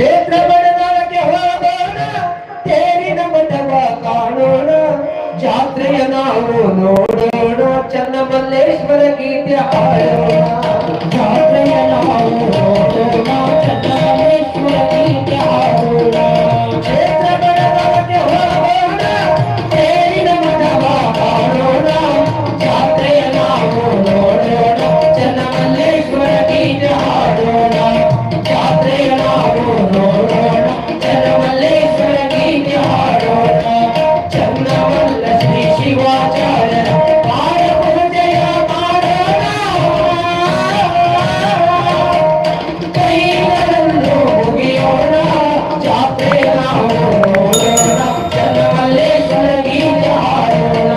ಕ್ಷೇತ್ರ ಬಡದೊಳಗೆ ಹೋಗೋಣ, ತೇರಿನ ಮಠವ ಕಾಣೋಣ, ಜಾತ್ರೆಯ ನಾವು ನೋಡೋಣ, ಚನ್ನಮಲ್ಲೇಶ್ವರ ಗೀತೆ ಹಾಡೋಣ. ಜಾತ್ರೆಯ ನಾವು ನೋಡೋಣ, ಚನ್ನಮಲ್ಲೇಶ್ವರ ಗೀತೆ ಹಾಡೋಣ. ಕ್ಷೇತ್ರ ಬಡದೊಳಗೆ ಹೋಗೋಣ, ತೇರಿನ ಮಠವ ಕಾಣೋಣ, ಜಾತ್ರೆಯ ನಾವು ನೋಡೋಣ, ಚನ್ನಮಲ್ಲೇಶ್ವರ ಗೀತೆ ಹಾಡೋಣ. ಜಾತ್ರೆಯ ನಾವು ನೋಡೋಣ, ಚನ್ನಮಲ್ಲೇಶ್ವರ ಗೀತೆ ಹಾಡೋಣ. ಚನ್ನಮಲ್ಲ ಶ್ರೀ ಶಿವಾಚಾರ್ಯರ ಪಾದ ಪೂಜೆಯ ಮಾಡೋಣ, ಕೈಗಳನ್ನು ಮುಗಿಯೋಣ, ಜಾತ್ರೆಯ ನಾವು ನೋಡೋಣ, ಚನ್ನಮಲ್ಲೇಶ್ವರ ಗೀತೆ ಹಾಡೋಣ.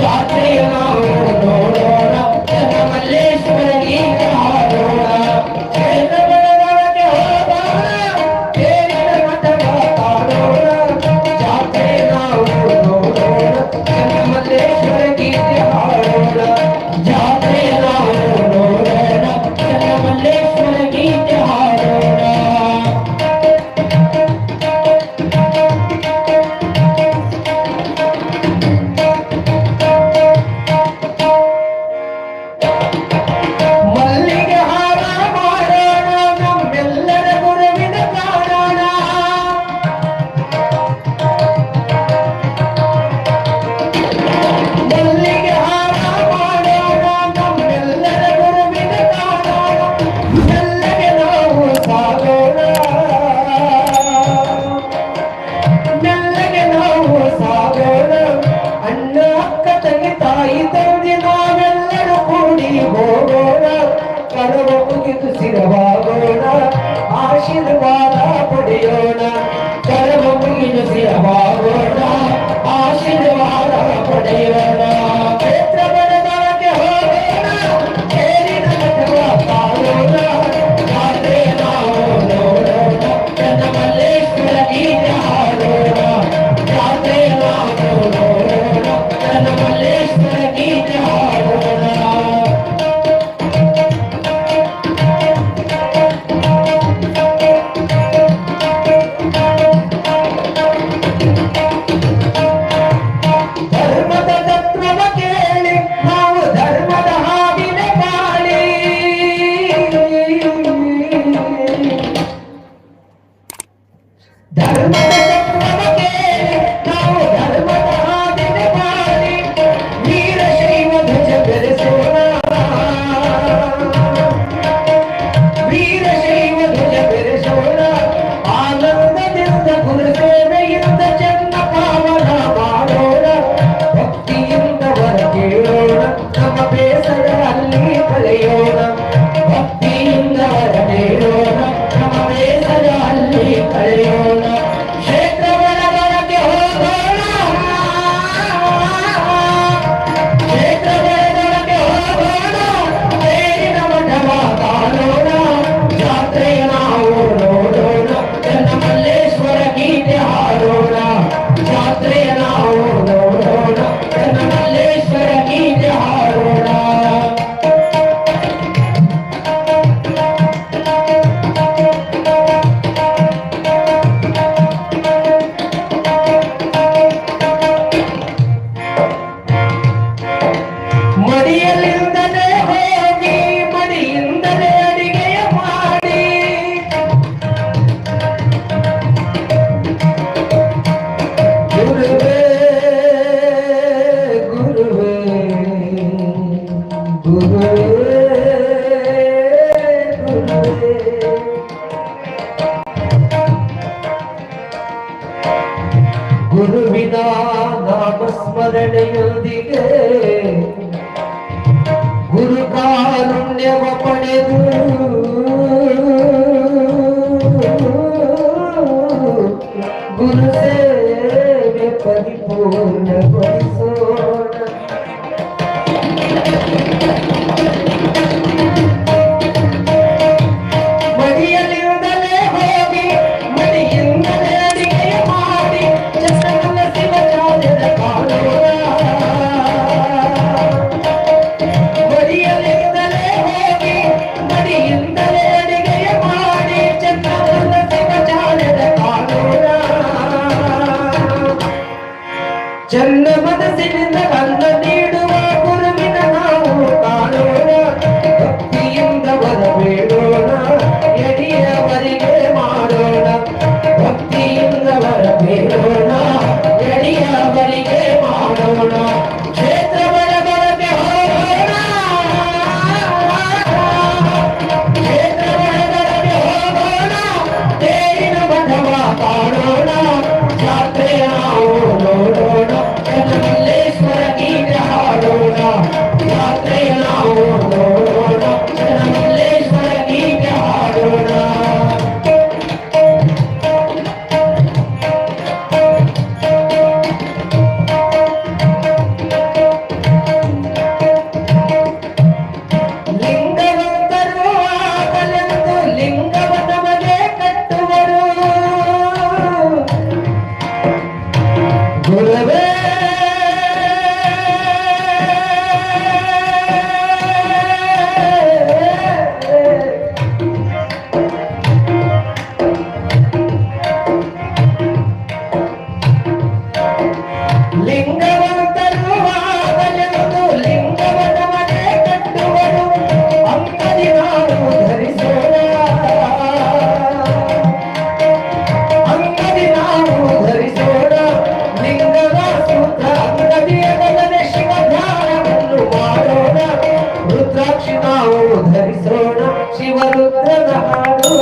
ಜಾತ್ರೆಯ ನಾವು ನೋಡೋಣ, ಚನ್ನಮಲ್ಲೇಶ್ವರ ಗೀತೆ ಹಾಡೋಣ. ಕ್ಷೇತ್ರಗಳೊಳಗೆ ಹೋಗೋಣ, ತೇರಿನ ಮಠವ ಕಾಣೋಣ, ಜಾತ್ರೆಯ ನಾವು ನೋಡೋಣ, ಚನ್ನಮಲ್ಲೇಶ್ವರ ಗೀತೆ ಹಾಡೋಣ. ಜಾತ್ರೆಯ ನಾವು ನೋಡೋಣ, ಚನ್ನಮಲ್ಲೇಶ್ವರ ಗೀತೆ ಹಾಡೋಣ. ಮಲ್ಲಿಗೆ ಹಾರ ಮಾಡೋಣ, ನಮ್ಮೆಲ್ಲರ ಗುರುವಿನ ಕಾಣೋಣ. ಮಲ್ಲಿಗೆ ಹಾರ ಮಾಡೋಣ, ನಮ್ಮೆಲ್ಲರ ಗುರುವಿನ ಕಾಣೋಣ, ಮೆಲ್ಲಗೆ ನಾವು ಸಾಗೋಣ, ಮೆಲ್ಲಗೆ ನಾವು ಸಾಗೋಣ. ಅಣ್ಣ ಅಕ್ಕ ತಂಗಿ ತಾಯಿ ತಂದೆ ನಾವೆಲ್ಲರೂ ಕೂಡಿ ಹೋಗೋಣ, ಕರವ ಮುಗಿದು ಸಿರವಾಗೋಣ, ಆಶೀರ್ವಾದ ಪಡೆಯೋಣ. ಕರವ ಮುಗಿದು ಸಿರವಾಗೋಣ, ಆಶೀರ್ವಾದ ಪಡೆಯೋಣ. ಕ್ಷೇತ್ರ ಬಡದೊಳಗೆ ಹೋಗೋಣ, ತೇರಿನ ಮಠವ ಕಾಣೋಣ, ಜಾತ್ರೆಯ ನಾವು ನೋಡೋಣ, ಚನ್ನಮಲ್ಲೇಶ್ವರ ಗೀತೆ ಹಾಡೋಣ. ಜಾತ್ರೆಯ ನಾವು ನೋಡೋಣ, ಚನ್ನಮಲ್ಲೇಶ್ವರ ಗೀತೆ ಹಾಡೋಣ. ಧರ್ಮದ ತತ್ವವ ಕೇಳಿ ನಾವು ಧರ್ಮದ ಹಾದಿನೆ ಮಾಡಿ, ಧರ್ಮದ ತತ್ವವ ಕೇಳಿ ನಾವು ಧರ್ಮದ ಹಾದಿನೆ ಮಾಡಿ, ವೀರಶೈವ ಧ್ವಜ ಬೆರೆಸೋಣ, ವೀರಶೈವ ಧ್ವಜ ಬೆರೆಸೋಣ. ಆನಂದದಿಂದ ಗುರು ಸೇವೆಯಿಂದ ಚನ್ನ ಪಾವನ ಮಾಡೋಣ, ಭಕ್ತಿಯಿಂದ ವರ ಕೇಳೋಣ, ನಮ್ಮ ಬೇಸರ ಅಲ್ಲಿ ಕಳೆಯೋಣ. ಭಕ್ತಿಯಿಂದ ವರ ಕೇಳೋಣ, ನಮ್ಮ ಬೇಸರ ಅಲ್ಲಿ ಕಳೆಯೋಣ. ಕ್ಷೇತ್ರ ಬಡದೊಳಗೆ ಹೋಗೋಣ, ಕ್ಷೇತ್ರ ಬಡದೊಳಗೆ ಹೋಗೋಣ, ತೇರಿನ ಮಠವ ಕಾಣೋಣ, ಜಾತ್ರೆಯ ನಾವು ನೋಡೋಣ, ಚನ್ನಮಲ್ಲೇಶ್ವರ ಗೀತೆ ಹಾಡೋಣ. ಜಾತ್ರೆಯ ನಾವು ನೋಡೋಣ, ಚನ್ನಮಲ್ಲೇಶ್ವರ ಗೀತೆ ಹಾಡೋಣ. ಮಡಿಯಲಿಂದಲೇ ಹೋಗಿ ಮಡಿಯಿಂದಲೇ ಅಡಿಗೆಯ ಮಾಡಿ, ಗುರುವೇ ಗುರುವೇ ಗುರುವೇ ಗುರುವೇ. ಗುರುವಿನ ನಾಮಸ್ಮರಣೆಯೊಂದಿಗೆ ಗುರು ಕಾರುಣ್ಯವ ಪಡೆದು ಗುರು ಸೇವೆ ಪರಿಪೂರ್ಣಗೊಳಿಸೋಣ. ಮಡಿಯಲಿಂದಲೇ ಹೋಗಿ ಮಡಿಯಿಂದಲೇ ಅಡಿಗೆಯ ಮಾಡಿ, ಚನ್ನಮಲ್ಲ ಶಿವಾಚಾರ್ಯರ ಕಾಣೋಣ. ಮಡಿಯಲಿಂದಲೇ ಹೋಗಿ ರುದ್ರಾಕ್ಷಿ ನಾವು ಧರಿಸೋಣ ಶಿವರುದ್ರನ ಹಾಡು